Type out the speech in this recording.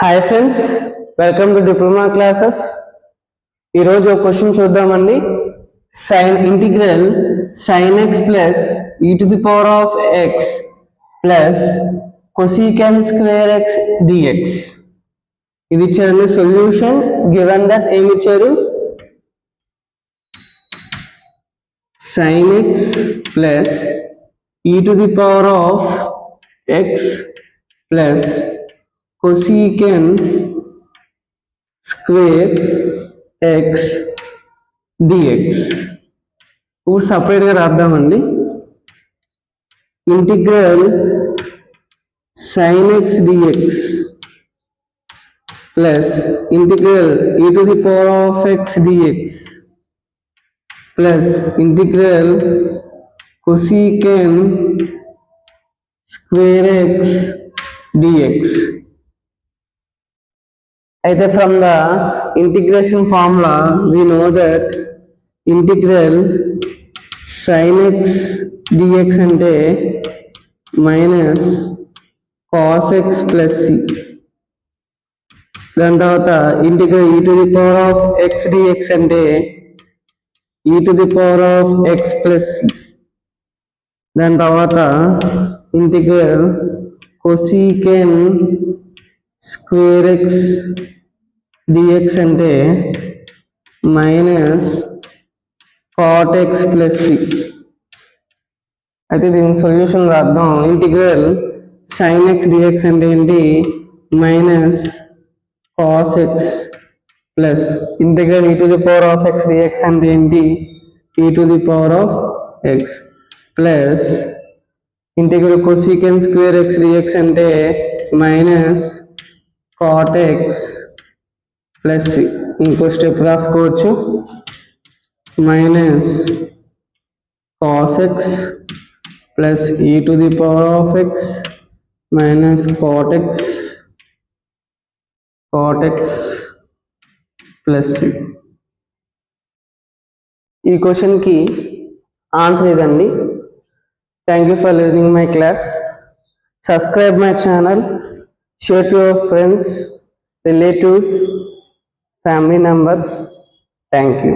Hi friends, welcome to diploma classes. ఈరోజు ఒక question చూద్దామండి. Integral sine x plus e to the power of x plus cosecant square x dx. ఇది ఇచ్చారండి solution. Given that ఏమి ఇచ్చారు? Sine x plus e to the power of x plus cosecant square x dx. ఇప్పుడు సపరేట్గా రాద్దామండి. ఇంటిగ్రల్ sin x dx plus integral e to the power of x dx plus integral cosecant square x dx. Either from the integration formula we know that integral sin x dx ante minus cos x plus c. దాని తర్వాత integral e to the power of x dx అంటే e to the power of x plus c. దాని తర్వాత integral cosecant square x dx అంటే minus cot x plus c. అయితే దీని solution రాద్దాం. Integral sin x dx అంటే ఏంటి? Minus cos x plus integral e to the power of x dx అంటే ఏంటి? e to the power of x plus integral cosecant square x dx అంటే minus cot x plus C. ఇంకో step రాసుకోవచ్చు. Minus cos x plus e to the power of x minus cot x plus C. ఈ క్వశ్చన్కి answer ఇదండి. Thank you for listening my class. Subscribe my channel, share to your friends, relatives, family members. Thank you.